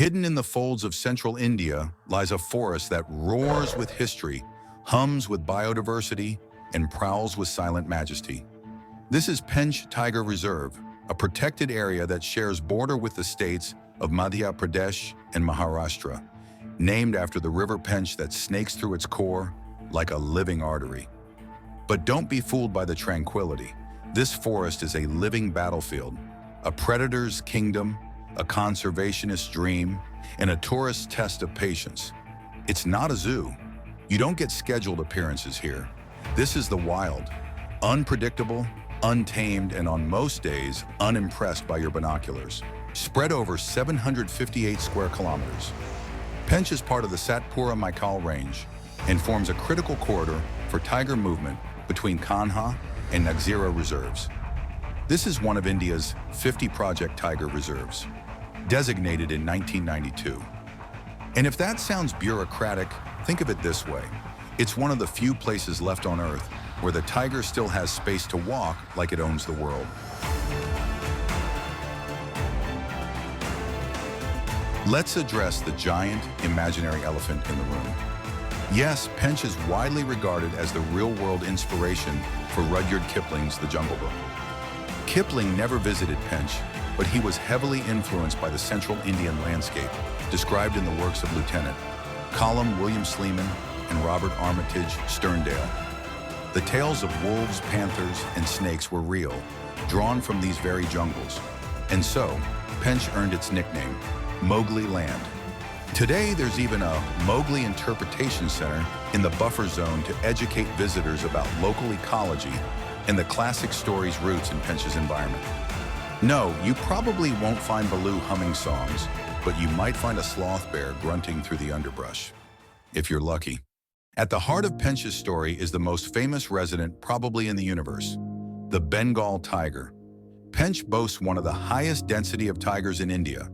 Hidden in the folds of central India lies a forest that roars with history, hums with biodiversity, and prowls with silent majesty. This is Pench Tiger Reserve, a protected area that shares border with the states of Madhya Pradesh and Maharashtra, named after the river Pench that snakes through its core like a living artery. But don't be fooled by the tranquility. This forest is a living battlefield, a predator's kingdom, a conservationist dream, and a tourist's test of patience. It's not a zoo. You don't get scheduled appearances here. This is the wild, unpredictable, untamed, and on most days, unimpressed by your binoculars. Spread over 758 square kilometers. Pench is part of the Satpura Maikal Range and forms a critical corridor for tiger movement between Kanha and Naxira reserves. This is one of India's 50 project tiger reserves, designated in 1992. And if that sounds bureaucratic, think of it this way. It's one of the few places left on Earth where the tiger still has space to walk like it owns the world. Let's address the giant, imaginary elephant in the room. Yes, Pench is widely regarded as the real-world inspiration for Rudyard Kipling's The Jungle Book. Kipling never visited Pench, but he was heavily influenced by the central Indian landscape, described in the works of Lieutenant Colum William Sleeman and Robert Armitage Sterndale. The tales of wolves, panthers, and snakes were real, drawn from these very jungles. And so, Pench earned its nickname, Mowgli Land. Today, there's even a Mowgli Interpretation Center in the buffer zone to educate visitors about local ecology and the classic story's roots in Pench's environment. No, you probably won't find Baloo humming songs, but you might find a sloth bear grunting through the underbrush, if you're lucky. At the heart of Pench's story is the most famous resident probably in the universe, the Bengal tiger. Pench boasts one of the highest density of tigers in India,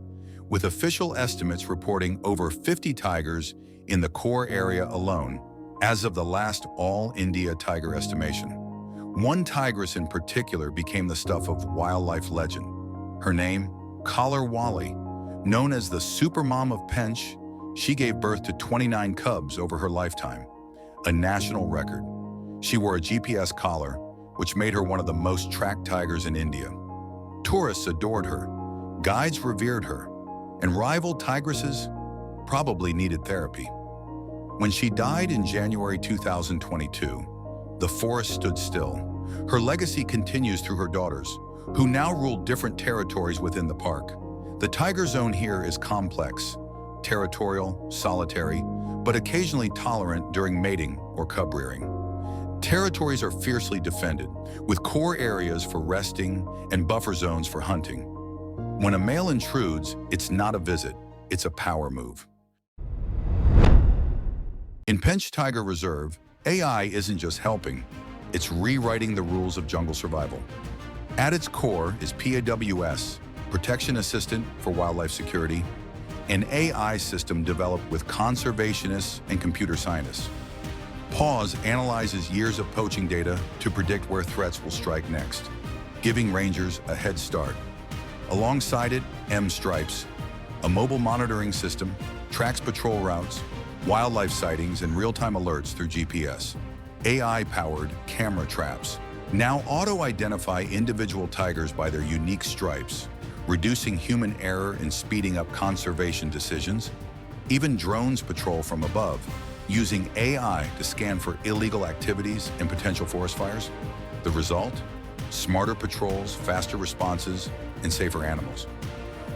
with official estimates reporting over 50 tigers in the core area alone, as of the last all-India tiger estimation. One tigress in particular became the stuff of wildlife legend. Her name, Collar Wally. Known as the supermom of Pench, she gave birth to 29 cubs over her lifetime, a national record. She wore a GPS collar, which made her one of the most tracked tigers in India. Tourists adored her, guides revered her, and rival tigresses probably needed therapy. When she died in January 2022, the forest stood still. Her legacy continues through her daughters, who now rule different territories within the park. The tiger zone here is complex, territorial, solitary, but occasionally tolerant during mating or cub rearing. Territories are fiercely defended, with core areas for resting and buffer zones for hunting. When a male intrudes, it's not a visit, it's a power move. In Pench Tiger Reserve, AI isn't just helping, it's rewriting the rules of jungle survival. At its core is PAWS, Protection Assistant for Wildlife Security, an AI system developed with conservationists and computer scientists. PAWS analyzes years of poaching data to predict where threats will strike next, giving rangers a head start. Alongside it, M-Stripes, a mobile monitoring system, tracks patrol routes, wildlife sightings, and real-time alerts through GPS. AI-powered camera traps now auto-identify individual tigers by their unique stripes, reducing human error and speeding up conservation decisions. Even drones patrol from above, using AI to scan for illegal activities and potential forest fires. The result? Smarter patrols, faster responses, and safer animals.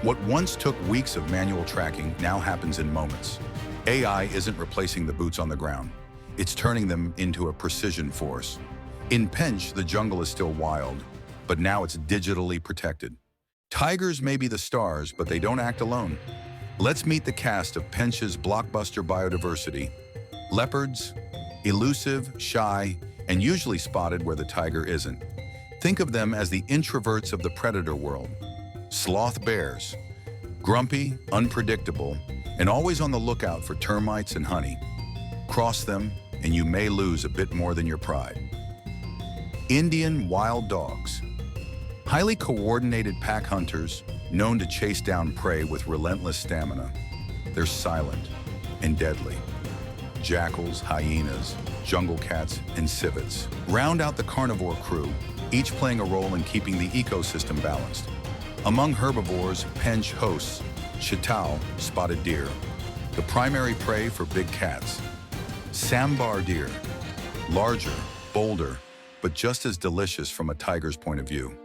What once took weeks of manual tracking now happens in moments. AI isn't replacing the boots on the ground. It's turning them into a precision force. In Pench, the jungle is still wild, but now it's digitally protected. Tigers may be the stars, but they don't act alone. Let's meet the cast of Pench's blockbuster biodiversity. Leopards, elusive, shy, and usually spotted where the tiger isn't. Think of them as the introverts of the predator world. Sloth bears, grumpy, unpredictable, and always on the lookout for termites and honey. Cross them, and you may lose a bit more than your pride. Indian wild dogs, highly coordinated pack hunters known to chase down prey with relentless stamina. They're silent and deadly. Jackals, hyenas, jungle cats, and civets round out the carnivore crew, each playing a role in keeping the ecosystem balanced. Among herbivores, Pench hosts chital, spotted deer, the primary prey for big cats. Sambar deer, larger, bolder, but just as delicious from a tiger's point of view.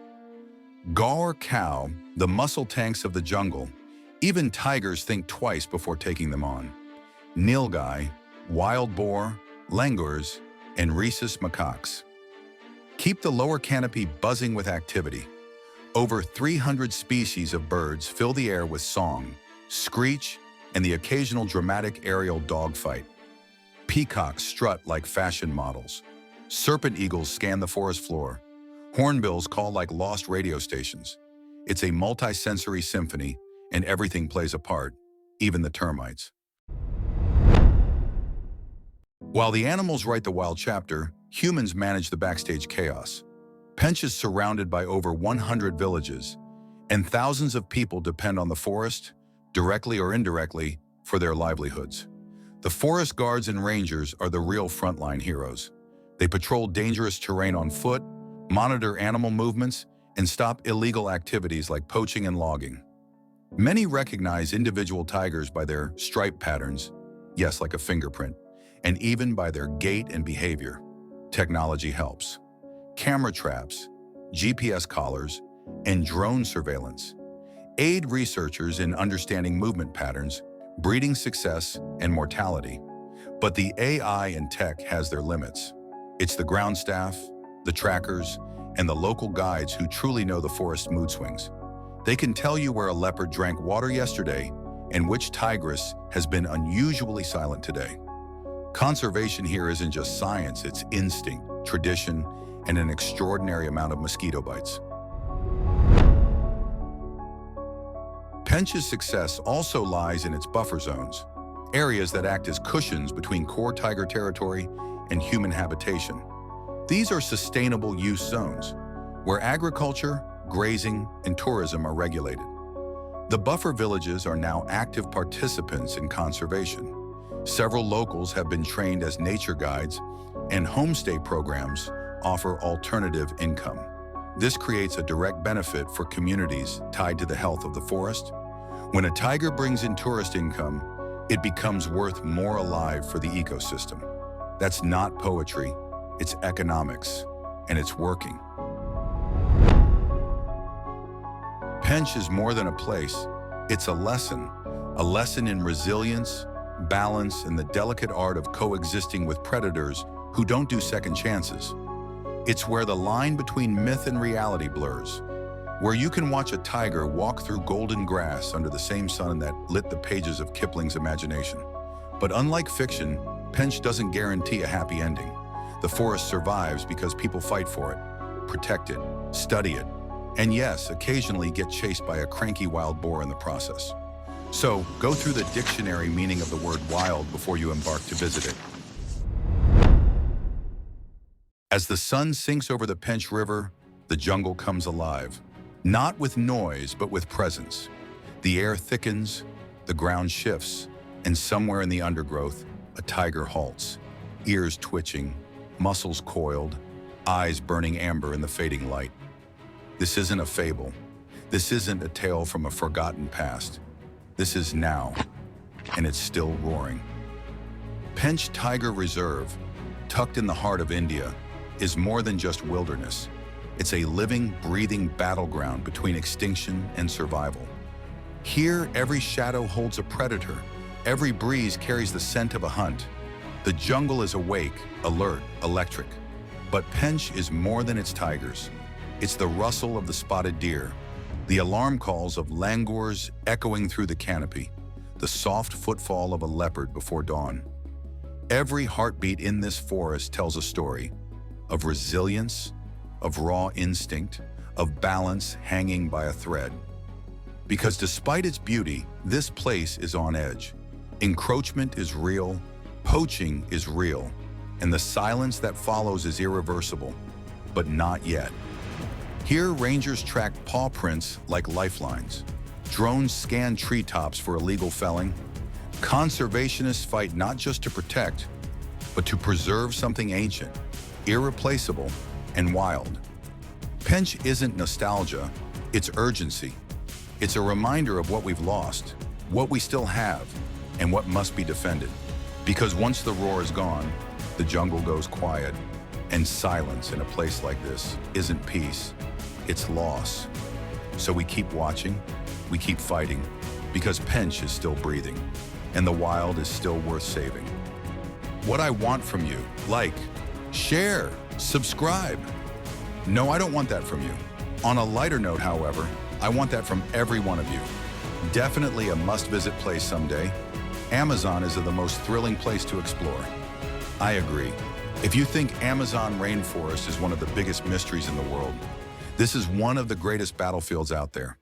Gaur cow, the muscle tanks of the jungle. Even tigers think twice before taking them on. Nilgai, wild boar, langurs, and rhesus macaques. Keep the lower canopy buzzing with activity. Over 300 species of birds fill the air with song, screech, and the occasional dramatic aerial dogfight. Peacocks strut like fashion models. Serpent eagles scan the forest floor. Hornbills call like lost radio stations. It's a multi-sensory symphony, and everything plays a part, even the termites. While the animals write the wild chapter, humans manage the backstage chaos. Pench is surrounded by over 100 villages, and thousands of people depend on the forest, directly or indirectly, for their livelihoods. The forest guards and rangers are the real frontline heroes. They patrol dangerous terrain on foot, monitor animal movements, and stop illegal activities like poaching and logging. Many recognize individual tigers by their stripe patterns, yes, like a fingerprint, and even by their gait and behavior. Technology helps. Camera traps, GPS collars, and drone surveillance aid researchers in understanding movement patterns, breeding success, and mortality. But the AI and tech has their limits. It's the ground staff, the trackers, and the local guides who truly know the forest mood swings. They can tell you where a leopard drank water yesterday and which tigress has been unusually silent today. Conservation here isn't just science, it's instinct, tradition, and an extraordinary amount of mosquito bites. Pench's success also lies in its buffer zones, areas that act as cushions between core tiger territory and human habitation. These are sustainable use zones, where agriculture, grazing, and tourism are regulated. The buffer villages are now active participants in conservation. Several locals have been trained as nature guides, and homestay programs offer alternative income. This creates a direct benefit for communities tied to the health of the forest. When a tiger brings in tourist income, it becomes worth more alive for the ecosystem. That's not poetry, it's economics, and it's working. Pench is more than a place, it's a lesson in resilience, balance, and the delicate art of coexisting with predators who don't do second chances. It's where the line between myth and reality blurs, where you can watch a tiger walk through golden grass under the same sun that lit the pages of Kipling's imagination. But unlike fiction, Pench doesn't guarantee a happy ending. The forest survives because people fight for it, protect it, study it, and yes, occasionally get chased by a cranky wild boar in the process. So, go through the dictionary meaning of the word wild before you embark to visit it. As the sun sinks over the Pench River, the jungle comes alive. Not with noise, but with presence. The air thickens, the ground shifts, and somewhere in the undergrowth, a tiger halts, ears twitching, muscles coiled, eyes burning amber in the fading light. This isn't a fable. This isn't a tale from a forgotten past. This is now, and it's still roaring. Pench Tiger Reserve, tucked in the heart of India, is more than just wilderness. It's a living, breathing battleground between extinction and survival. Here, every shadow holds a predator. Every breeze carries the scent of a hunt. The jungle is awake, alert, electric. But Pench is more than its tigers. It's the rustle of the spotted deer, the alarm calls of langurs echoing through the canopy, the soft footfall of a leopard before dawn. Every heartbeat in this forest tells a story of resilience, of raw instinct, of balance hanging by a thread. Because despite its beauty, this place is on edge. Encroachment is real, poaching is real, and the silence that follows is irreversible, but not yet. Here, rangers track paw prints like lifelines. Drones scan treetops for illegal felling. Conservationists fight not just to protect, but to preserve something ancient, irreplaceable, and wild. Pench isn't nostalgia, it's urgency. It's a reminder of what we've lost, what we still have, and what must be defended. Because once the roar is gone, the jungle goes quiet, and silence in a place like this isn't peace, it's loss. So we keep watching, we keep fighting, because Pench is still breathing, and the wild is still worth saving. What I want from you, like, share, subscribe. No, I don't want that from you. On a lighter note, however, I want that from every one of you. Definitely a must-visit place someday. Amazon is the most thrilling place to explore. I agree. If you think Amazon rainforest is one of the biggest mysteries in the world, this is one of the greatest battlefields out there.